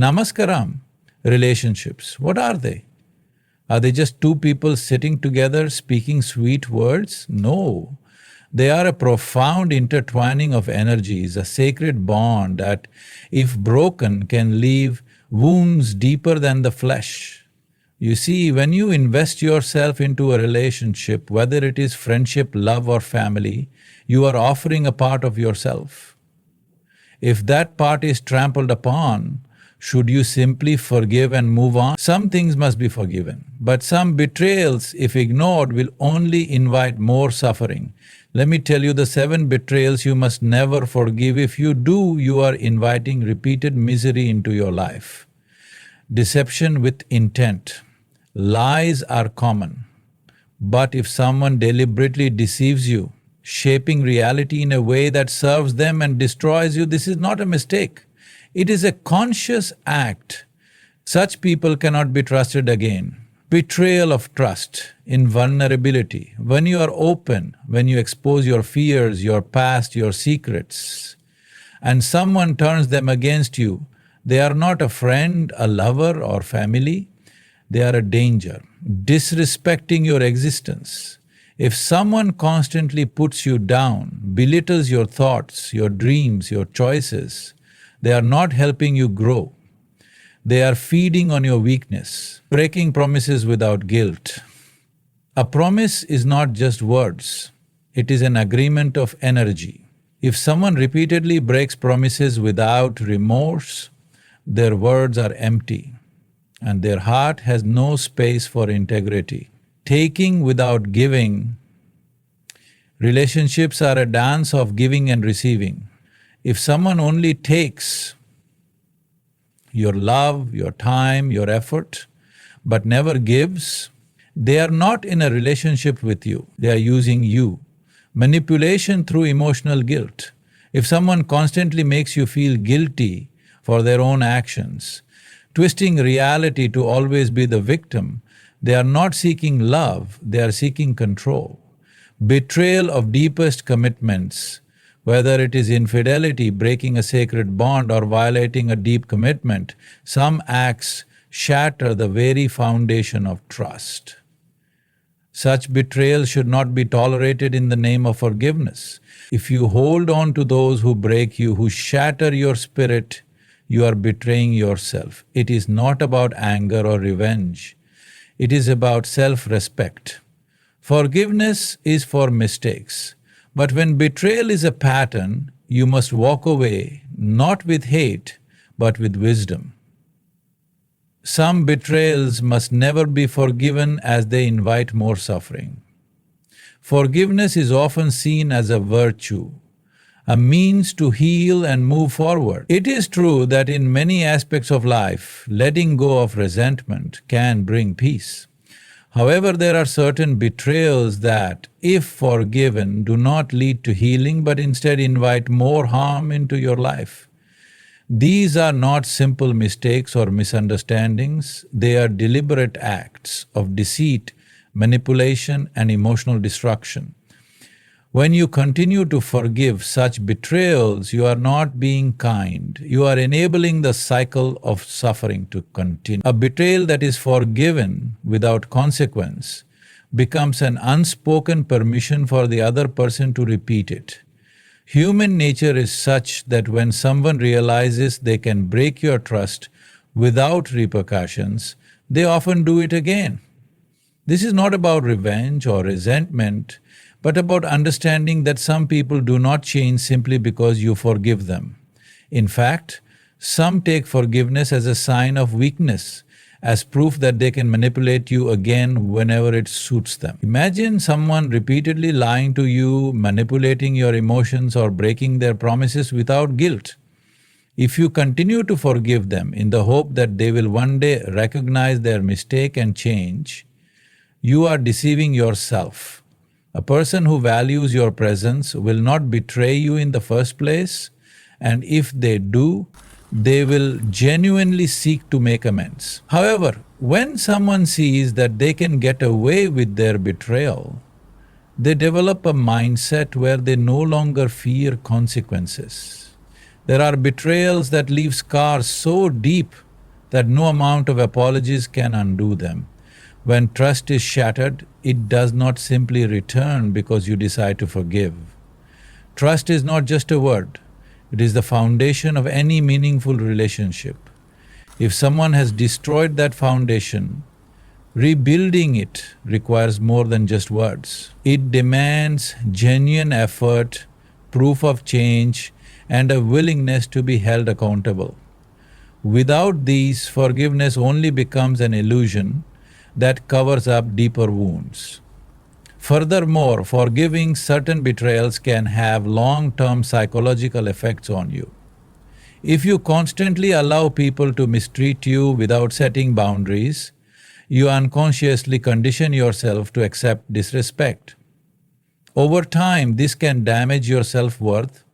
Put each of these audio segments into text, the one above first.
Namaskaram. Relationships, what are they? Are they just two people sitting together speaking sweet words? No. They are a profound intertwining of energies, a sacred bond that, if broken, can leave wounds deeper than the flesh. You see, when you invest yourself into a relationship, whether it is friendship, love or family, you are offering a part of yourself. If that part is trampled upon, should you simply forgive and move on? Some things must be forgiven, but some betrayals, if ignored, will only invite more suffering. Let me tell you the 7 betrayals you must never forgive. If you do, you are inviting repeated misery into your life. Deception with intent. Lies are common, but if someone deliberately deceives you, shaping reality in a way that serves them and destroys you, this is not a mistake. It is a conscious act. Such people cannot be trusted again. Betrayal of trust in vulnerability. When you are open, when you expose your fears, your past, your secrets, and someone turns them against you, they are not a friend, a lover or family, they are a danger, disrespecting your existence. If someone constantly puts you down, belittles your thoughts, your dreams, your choices, they are not helping you grow. They are feeding on your weakness, breaking promises without guilt. A promise is not just words, it is an agreement of energy. If someone repeatedly breaks promises without remorse, their words are empty, and their heart has no space for integrity. Taking without giving. Relationships are a dance of giving and receiving. If someone only takes your love, your time, your effort, but never gives, they are not in a relationship with you, they are using you. Manipulation through emotional guilt. If someone constantly makes you feel guilty for their own actions, twisting reality to always be the victim, they are not seeking love, they are seeking control. Betrayal of deepest commitments. Whether it is infidelity, breaking a sacred bond, or violating a deep commitment, some acts shatter the very foundation of trust. Such betrayal should not be tolerated in the name of forgiveness. If you hold on to those who break you, who shatter your spirit, you are betraying yourself. It is not about anger or revenge. It is about self-respect. Forgiveness is for mistakes. But when betrayal is a pattern, you must walk away, not with hate, but with wisdom. Some betrayals must never be forgiven as they invite more suffering. Forgiveness is often seen as a virtue, a means to heal and move forward. It is true that in many aspects of life, letting go of resentment can bring peace. However, there are certain betrayals that, if forgiven, do not lead to healing but instead invite more harm into your life. These are not simple mistakes or misunderstandings, they are deliberate acts of deceit, manipulation and emotional destruction. When you continue to forgive such betrayals, you are not being kind, you are enabling the cycle of suffering to continue. A betrayal that is forgiven without consequence becomes an unspoken permission for the other person to repeat it. Human nature is such that when someone realizes they can break your trust without repercussions, they often do it again. This is not about revenge or resentment, but about understanding that some people do not change simply because you forgive them. In fact, some take forgiveness as a sign of weakness, as proof that they can manipulate you again whenever it suits them. Imagine someone repeatedly lying to you, manipulating your emotions or breaking their promises without guilt. If you continue to forgive them in the hope that they will one day recognize their mistake and change, you are deceiving yourself. A person who values your presence will not betray you in the first place, and if they do, they will genuinely seek to make amends. However, when someone sees that they can get away with their betrayal, they develop a mindset where they no longer fear consequences. There are betrayals that leave scars so deep that no amount of apologies can undo them. When trust is shattered, it does not simply return because you decide to forgive. Trust is not just a word, it is the foundation of any meaningful relationship. If someone has destroyed that foundation, rebuilding it requires more than just words. It demands genuine effort, proof of change, and a willingness to be held accountable. Without these, forgiveness only becomes an illusion that covers up deeper wounds. Furthermore, forgiving certain betrayals can have long-term psychological effects on you. If you constantly allow people to mistreat you without setting boundaries, you unconsciously condition yourself to accept disrespect. Over time, this can damage your self-worth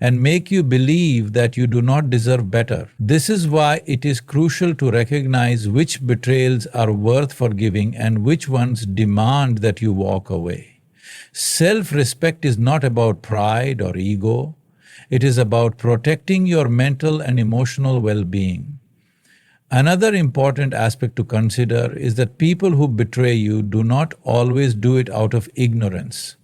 and make you believe that you do not deserve better. This is why it is crucial to recognize which betrayals are worth forgiving and which ones demand that you walk away. Self-respect is not about pride or ego. It is about protecting your mental and emotional well-being. Another important aspect to consider is that people who betray you do not always do it out of ignorance.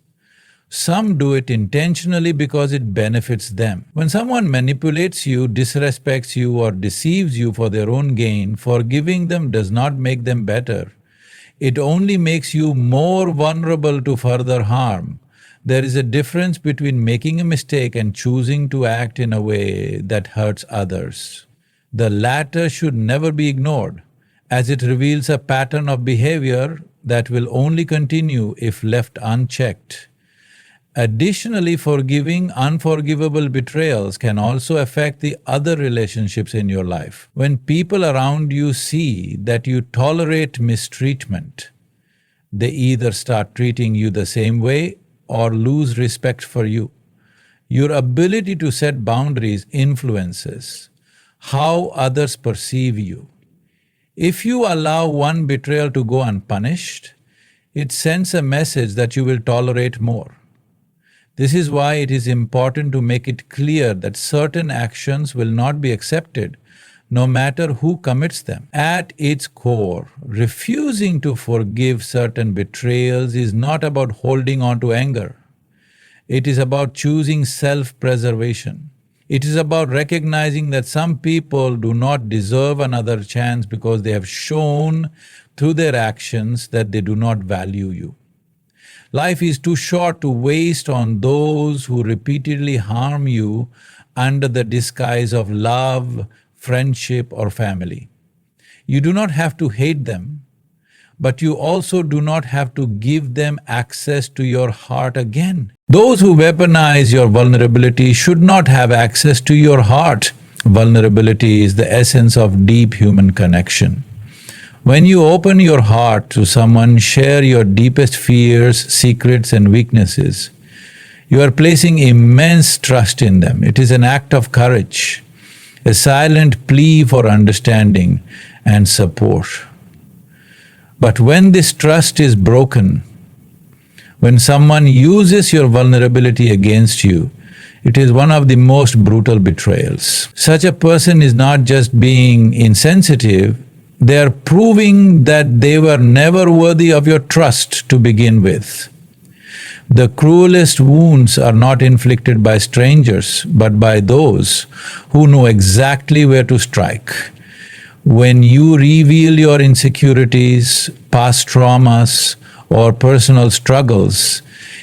Some do it intentionally because it benefits them. When someone manipulates you, disrespects you, or deceives you for their own gain, forgiving them does not make them better. It only makes you more vulnerable to further harm. There is a difference between making a mistake and choosing to act in a way that hurts others. The latter should never be ignored, as it reveals a pattern of behavior that will only continue if left unchecked. Additionally, forgiving unforgivable betrayals can also affect the other relationships in your life. When people around you see that you tolerate mistreatment, they either start treating you the same way or lose respect for you. Your ability to set boundaries influences how others perceive you. If you allow one betrayal to go unpunished, it sends a message that you will tolerate more. This is why it is important to make it clear that certain actions will not be accepted, no matter who commits them. At its core, refusing to forgive certain betrayals is not about holding on to anger. It is about choosing self-preservation. It is about recognizing that some people do not deserve another chance because they have shown through their actions that they do not value you. Life is too short to waste on those who repeatedly harm you under the disguise of love, friendship, or family. You do not have to hate them, but you also do not have to give them access to your heart again. Those who weaponize your vulnerability should not have access to your heart. Vulnerability is the essence of deep human connection. When you open your heart to someone, share your deepest fears, secrets, and weaknesses, you are placing immense trust in them. It is an act of courage, a silent plea for understanding and support. But when this trust is broken, when someone uses your vulnerability against you, it is one of the most brutal betrayals. Such a person is not just being insensitive, they are proving that they were never worthy of your trust to begin with. The cruelest wounds are not inflicted by strangers, but by those who know exactly where to strike. When you reveal your insecurities, past traumas, or personal struggles,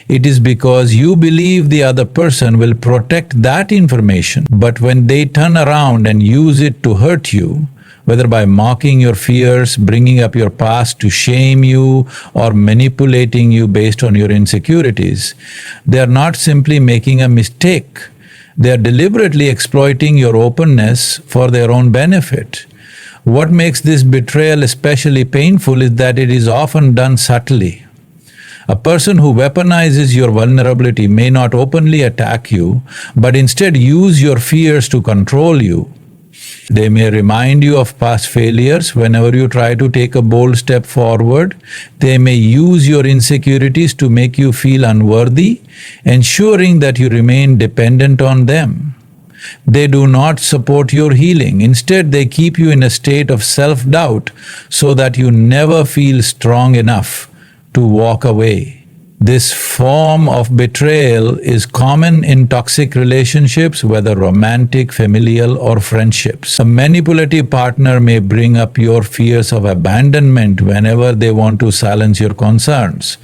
it is because you believe the other person will protect that information. But when they turn around and use it to hurt you, whether by mocking your fears, bringing up your past to shame you, or manipulating you based on your insecurities, they are not simply making a mistake. They are deliberately exploiting your openness for their own benefit. What makes this betrayal especially painful is that it is often done subtly. A person who weaponizes your vulnerability may not openly attack you, but instead use your fears to control you. They may remind you of past failures whenever you try to take a bold step forward. They may use your insecurities to make you feel unworthy, ensuring that you remain dependent on them. They do not support your healing. Instead, they keep you in a state of self-doubt so that you never feel strong enough to walk away. This form of betrayal is common in toxic relationships, whether romantic, familial, or friendships. A manipulative partner may bring up your fears of abandonment whenever they want to silence your concerns.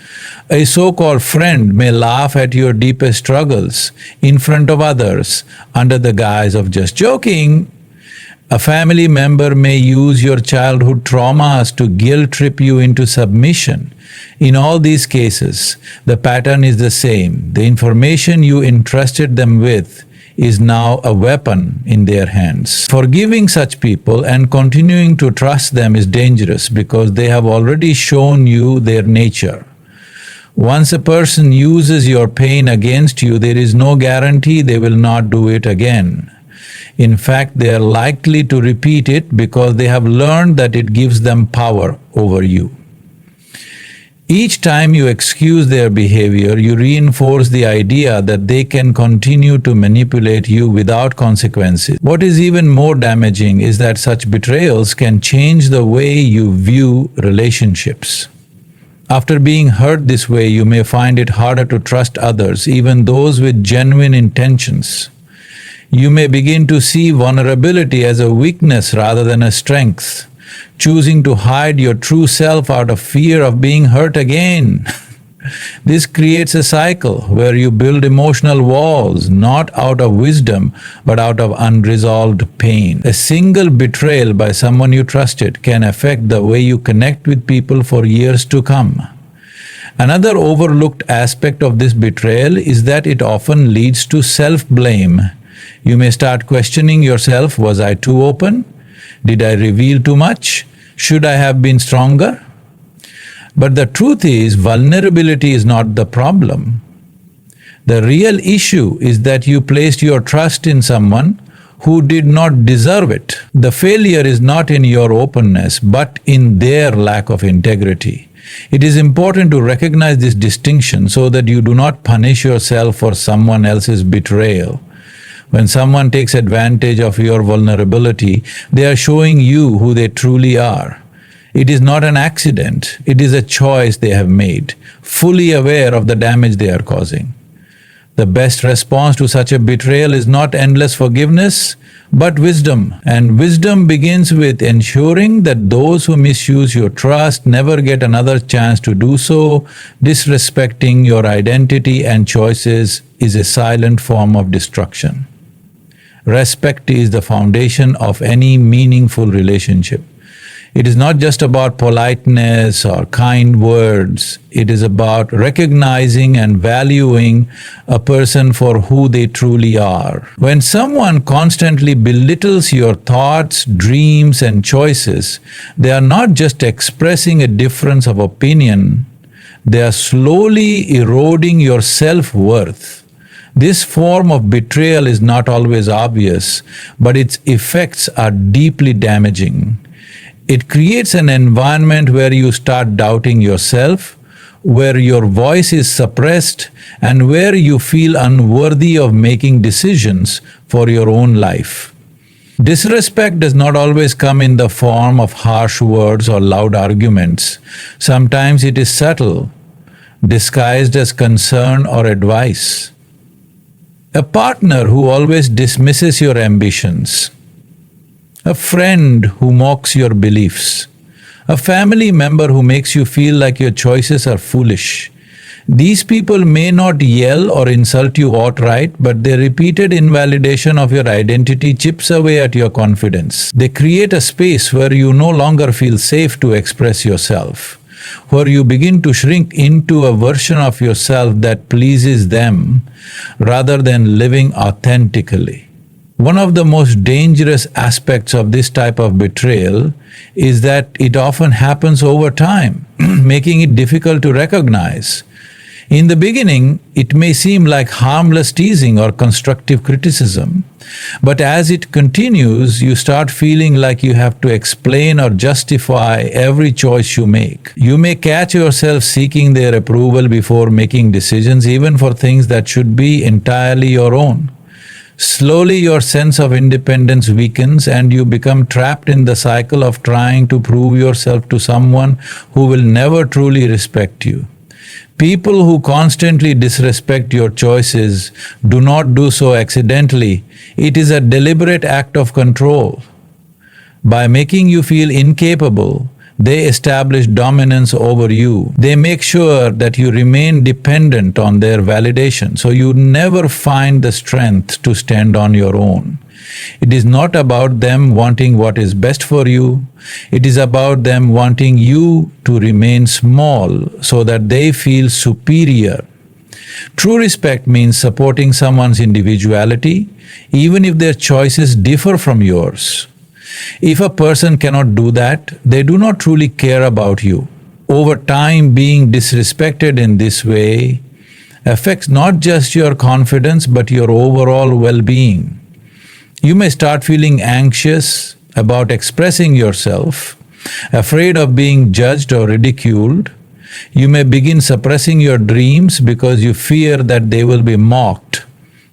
A so-called friend may laugh at your deepest struggles in front of others under the guise of just joking. A family member may use your childhood traumas to guilt trip you into submission. In all these cases, the pattern is the same. The information you entrusted them with is now a weapon in their hands. Forgiving such people and continuing to trust them is dangerous because they have already shown you their nature. Once a person uses your pain against you, there is no guarantee they will not do it again. In fact, they are likely to repeat it because they have learned that it gives them power over you. Each time you excuse their behavior, you reinforce the idea that they can continue to manipulate you without consequences. What is even more damaging is that such betrayals can change the way you view relationships. After being hurt this way, you may find it harder to trust others, even those with genuine intentions. You may begin to see vulnerability as a weakness rather than a strength, choosing to hide your true self out of fear of being hurt again. This creates a cycle where you build emotional walls, not out of wisdom, but out of unresolved pain. A single betrayal by someone you trusted can affect the way you connect with people for years to come. Another overlooked aspect of this betrayal is that it often leads to self-blame. You may start questioning yourself, was I too open? Did I reveal too much? Should I have been stronger? But the truth is, vulnerability is not the problem. The real issue is that you placed your trust in someone who did not deserve it. The failure is not in your openness, but in their lack of integrity. It is important to recognize this distinction so that you do not punish yourself for someone else's betrayal. When someone takes advantage of your vulnerability, they are showing you who they truly are. It is not an accident, it is a choice they have made, fully aware of the damage they are causing. The best response to such a betrayal is not endless forgiveness, but wisdom. And wisdom begins with ensuring that those who misuse your trust never get another chance to do so. Disrespecting your identity and choices is a silent form of destruction. Respect is the foundation of any meaningful relationship. It is not just about politeness or kind words. It is about recognizing and valuing a person for who they truly are. When someone constantly belittles your thoughts, dreams, and choices, they are not just expressing a difference of opinion, they are slowly eroding your self-worth. This form of betrayal is not always obvious, but its effects are deeply damaging. It creates an environment where you start doubting yourself, where your voice is suppressed, and where you feel unworthy of making decisions for your own life. Disrespect does not always come in the form of harsh words or loud arguments. Sometimes it is subtle, disguised as concern or advice. A partner who always dismisses your ambitions, a friend who mocks your beliefs, a family member who makes you feel like your choices are foolish. These people may not yell or insult you outright, but their repeated invalidation of your identity chips away at your confidence. They create a space where you no longer feel safe to express yourself, where you begin to shrink into a version of yourself that pleases them rather than living authentically. One of the most dangerous aspects of this type of betrayal is that it often happens over time, making it difficult to recognize. In the beginning, it may seem like harmless teasing or constructive criticism, but as it continues, you start feeling like you have to explain or justify every choice you make. You may catch yourself seeking their approval before making decisions, even for things that should be entirely your own. Slowly your sense of independence weakens and you become trapped in the cycle of trying to prove yourself to someone who will never truly respect you. People who constantly disrespect your choices do not do so accidentally. It is a deliberate act of control. By making you feel incapable, they establish dominance over you. They make sure that you remain dependent on their validation, so you never find the strength to stand on your own. It is not about them wanting what is best for you. It is about them wanting you to remain small so that they feel superior. True respect means supporting someone's individuality, even if their choices differ from yours. If a person cannot do that, they do not truly care about you. Over time, being disrespected in this way affects not just your confidence but your overall well-being. You may start feeling anxious about expressing yourself, afraid of being judged or ridiculed. You may begin suppressing your dreams because you fear that they will be mocked.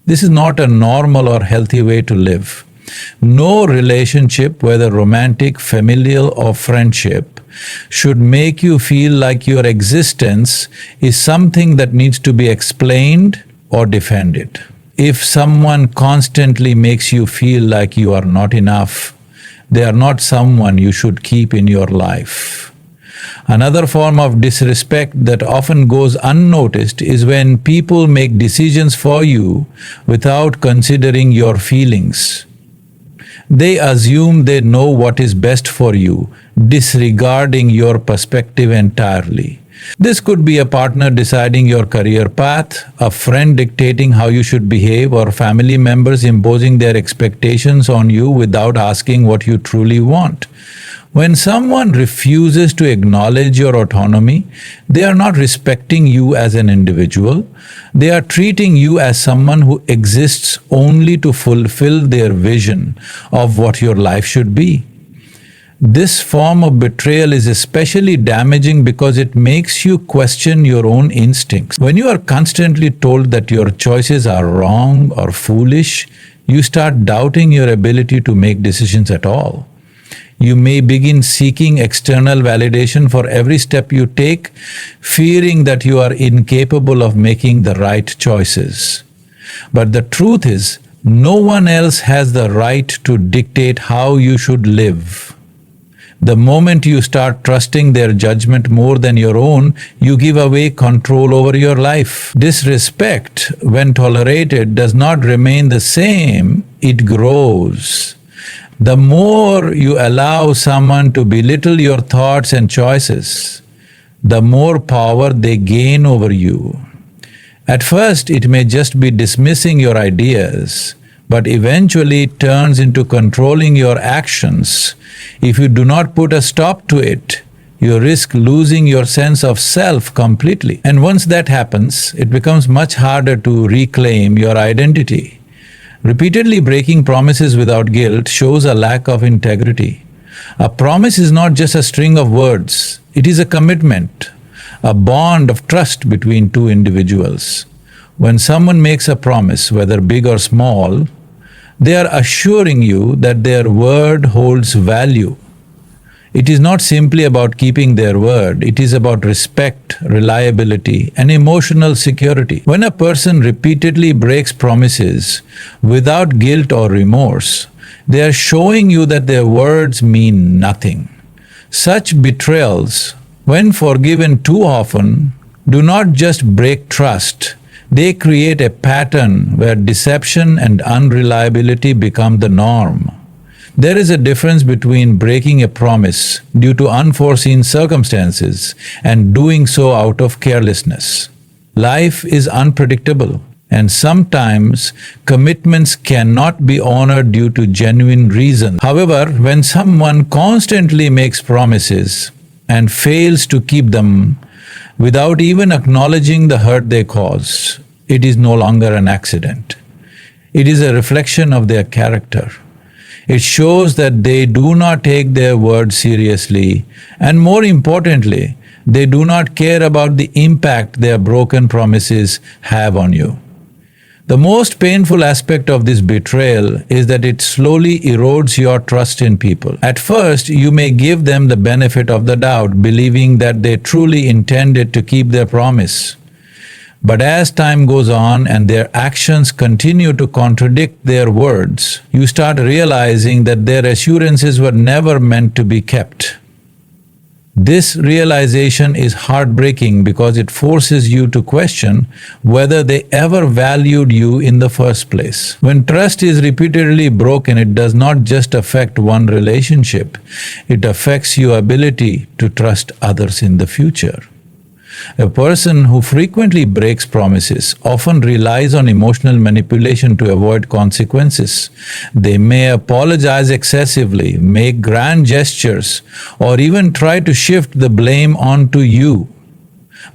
This is not a normal or healthy way to live. No relationship, whether romantic, familial, or friendship, should make you feel like your existence is something that needs to be explained or defended. If someone constantly makes you feel like you are not enough, they are not someone you should keep in your life. Another form of disrespect that often goes unnoticed is when people make decisions for you without considering your feelings. They assume they know what is best for you, disregarding your perspective entirely. This could be a partner deciding your career path, a friend dictating how you should behave, or family members imposing their expectations on you without asking what you truly want. When someone refuses to acknowledge your autonomy, they are not respecting you as an individual. They are treating you as someone who exists only to fulfill their vision of what your life should be. This form of betrayal is especially damaging because it makes you question your own instincts. When you are constantly told that your choices are wrong or foolish, you start doubting your ability to make decisions at all. You may begin seeking external validation for every step you take, fearing that you are incapable of making the right choices. But the truth is, no one else has the right to dictate how you should live. The moment you start trusting their judgment more than your own, you give away control over your life. Disrespect, when tolerated, does not remain the same, it grows. The more you allow someone to belittle your thoughts and choices, the more power they gain over you. At first, it may just be dismissing your ideas, but eventually it turns into controlling your actions. If you do not put a stop to it, you risk losing your sense of self completely. And once that happens, it becomes much harder to reclaim your identity. Repeatedly breaking promises without guilt shows a lack of integrity. A promise is not just a string of words, it is a commitment, a bond of trust between two individuals. When someone makes a promise, whether big or small, they are assuring you that their word holds value. It is not simply about keeping their word, it is about respect, reliability, and emotional security. When a person repeatedly breaks promises without guilt or remorse, they are showing you that their words mean nothing. Such betrayals, when forgiven too often, do not just break trust, they create a pattern where deception and unreliability become the norm. There is a difference between breaking a promise due to unforeseen circumstances and doing so out of carelessness. Life is unpredictable, and sometimes commitments cannot be honored due to genuine reasons. However, when someone constantly makes promises and fails to keep them without even acknowledging the hurt they cause, it is no longer an accident. It is a reflection of their character. It shows that they do not take their word seriously, and more importantly, they do not care about the impact their broken promises have on you. The most painful aspect of this betrayal is that it slowly erodes your trust in people. At first, you may give them the benefit of the doubt, believing that they truly intended to keep their promise. But as time goes on and their actions continue to contradict their words, you start realizing that their assurances were never meant to be kept. This realization is heartbreaking because it forces you to question whether they ever valued you in the first place. When trust is repeatedly broken, it does not just affect one relationship, it affects your ability to trust others in the future. A person who frequently breaks promises often relies on emotional manipulation to avoid consequences. They may apologize excessively, make grand gestures, or even try to shift the blame onto you,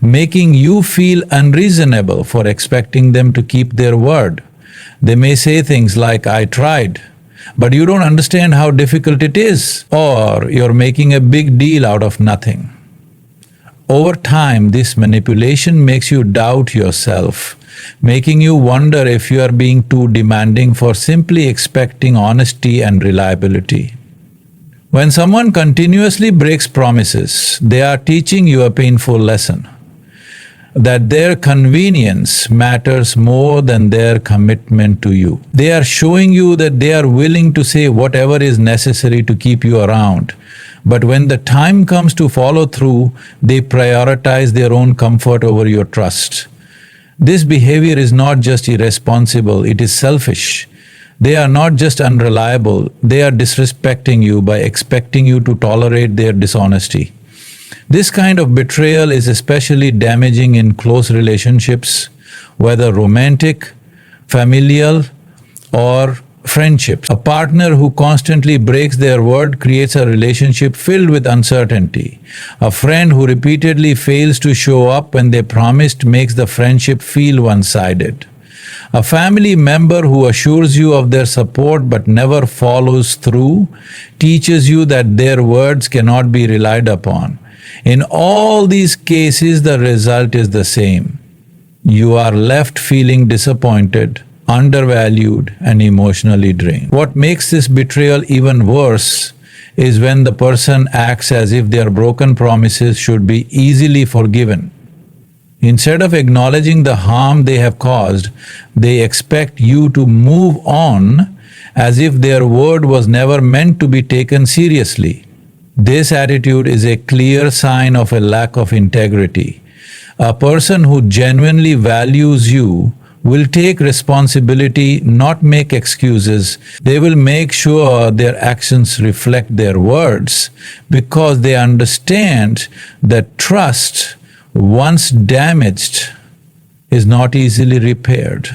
making you feel unreasonable for expecting them to keep their word. They may say things like, "I tried, but you don't understand how difficult it is," or "You're making a big deal out of nothing." Over time, this manipulation makes you doubt yourself, making you wonder if you are being too demanding for simply expecting honesty and reliability. When someone continuously breaks promises, they are teaching you a painful lesson: that their convenience matters more than their commitment to you. They are showing you that they are willing to say whatever is necessary to keep you around. But when the time comes to follow through, they prioritize their own comfort over your trust. This behavior is not just irresponsible, it is selfish. They are not just unreliable, they are disrespecting you by expecting you to tolerate their dishonesty. This kind of betrayal is especially damaging in close relationships, whether romantic, familial, or friendships. A partner who constantly breaks their word creates a relationship filled with uncertainty. A friend who repeatedly fails to show up when they promised makes the friendship feel one-sided. A family member who assures you of their support but never follows through teaches you that their words cannot be relied upon. In all these cases, the result is the same. You are left feeling disappointed, undervalued, and emotionally drained. What makes this betrayal even worse is when the person acts as if their broken promises should be easily forgiven. Instead of acknowledging the harm they have caused, they expect you to move on as if their word was never meant to be taken seriously. This attitude is a clear sign of a lack of integrity. A person who genuinely values you will take responsibility, not make excuses. They will make sure their actions reflect their words because they understand that trust, once damaged, is not easily repaired.